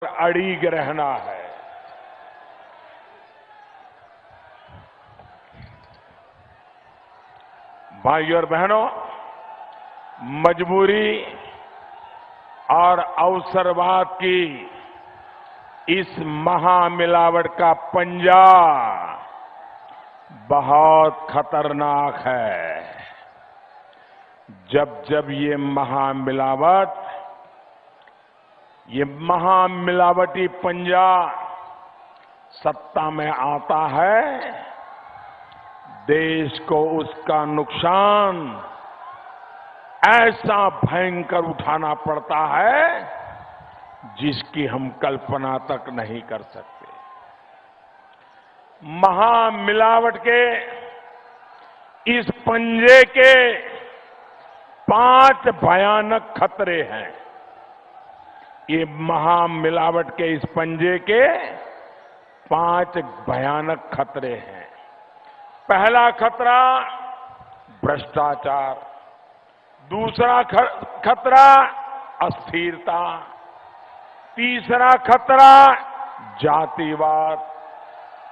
अड़ीग रहना है। भाइयों और बहनों, मजबूरी और अवसरवाद की इस महामिलावट का पंजा बहुत खतरनाक है। जब जब ये महामिलावटी पंजा सत्ता में आता है, देश को उसका नुकसान ऐसा भयंकर उठाना पड़ता है जिसकी हम कल्पना तक नहीं कर सकते। महामिलावट के इस पंजे के 5 भयानक खतरे हैं। ये महामिलावट के इस पंजे के 5 भयानक खतरे हैं। पहला खतरा भ्रष्टाचार, दूसरा खतरा अस्थिरता, तीसरा खतरा जातिवाद,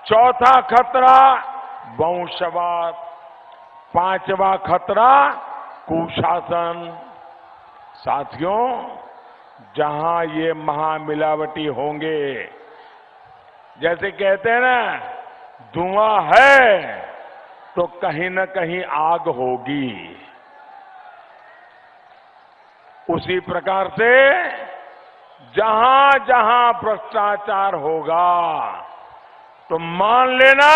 चौथा खतरा वंशवाद, पांचवा खतरा कुशासन। साथियों, जहां ये महामिलावटी होंगे, जैसे कहते हैं ना, धुआं है तो कहीं न कहीं आग होगी। उसी प्रकार से जहां जहां भ्रष्टाचार होगा तो मान लेना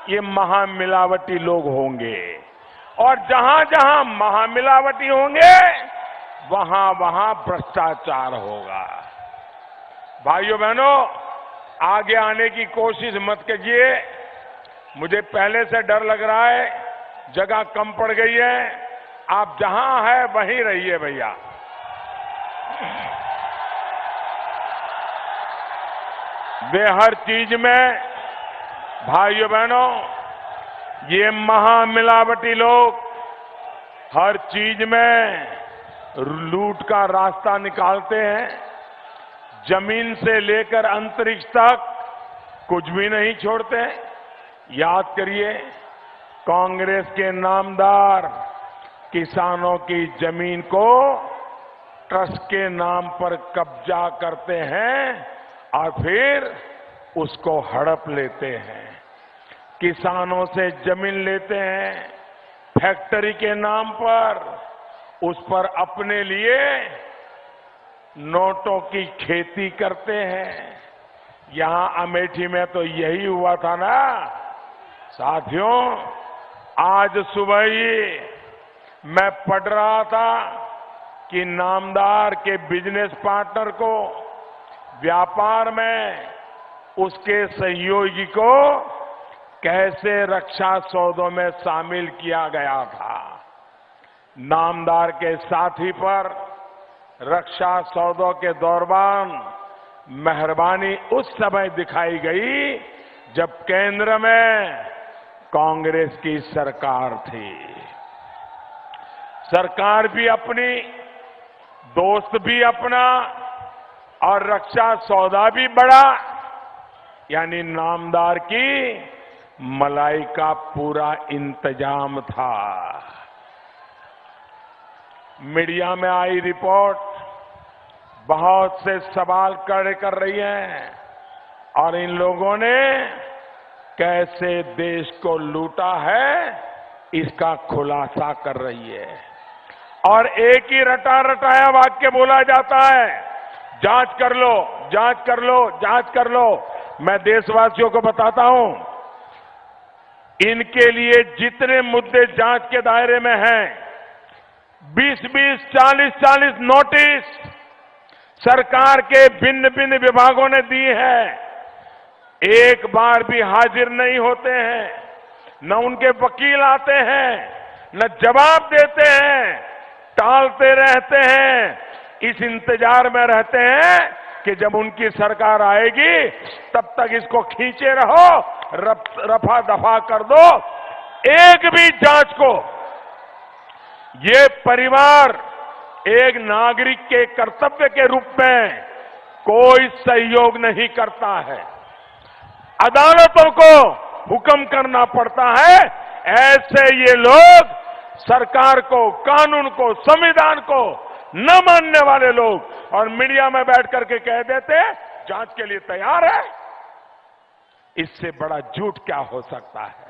ये महामिलावटी लोग होंगे, और जहां जहां महामिलावटी होंगे वहां वहां भ्रष्टाचार होगा। भाइयों बहनों, आगे आने की कोशिश मत कीजिए। मुझे पहले से डर लग रहा है, जगह कम पड़ गई है। आप जहां है वहीं रहिए भैया। वे हर चीज में, भाइयों बहनों, ये महामिलावटी लोग हर चीज में लूट का रास्ता निकालते हैं। जमीन से लेकर अंतरिक्ष तक कुछ भी नहीं छोड़ते। याद करिए, कांग्रेस के नामदार किसानों की जमीन को ट्रस्ट के नाम पर कब्जा करते हैं और फिर उसको हड़प लेते हैं। किसानों से जमीन लेते हैं, फैक्ट्री के नाम पर उस पर अपने लिए नोटों की खेती करते हैं। यहां अमेठी में तो यही हुआ था ना। साथियों, आज सुबह ही मैं पढ़ रहा था कि नामदार के बिजनेस पार्टनर को व्यापार में उसके सहयोगी को कैसे रक्षा सौदों में शामिल किया गया था। नामदार के साथी पर रक्षा सौदों के दौरान मेहरबानी उस समय दिखाई गई जब केंद्र में कांग्रेस की सरकार थी। सरकार भी अपनी, दोस्त भी अपना, और रक्षा सौदा भी बड़ा, यानी नामदार की मलाई का पूरा इंतजाम था। मीडिया में आई रिपोर्ट बहुत से सवाल खड़े कर रही है, और इन लोगों ने कैसे देश को लूटा है इसका खुलासा कर रही है। और एक ही रटा रटाया वाक्य बोला जाता है, जांच कर लो, जांच कर लो, जांच कर लो। मैं देशवासियों को बताता हूं, इनके लिए जितने मुद्दे जांच के दायरे में हैं, 20-20, 40-40 नोटिस सरकार के भिन्न भिन्न विभागों ने दी है। एक बार भी हाजिर नहीं होते हैं, न उनके वकील आते हैं, न जवाब देते हैं, टालते रहते हैं। इस इंतजार में रहते हैं कि जब उनकी सरकार आएगी तब तक इसको खींचे रहो, रफा दफा कर दो। एक भी जांच को ये परिवार एक नागरिक के कर्तव्य के रूप में कोई सहयोग नहीं करता है। अदालतों को हुक्म करना पड़ता है। ऐसे ये लोग सरकार को, कानून को, संविधान को न मानने वाले लोग और मीडिया में बैठ करके कह देते हैं जांच के लिए तैयार है। इससे बड़ा झूठ क्या हो सकता है।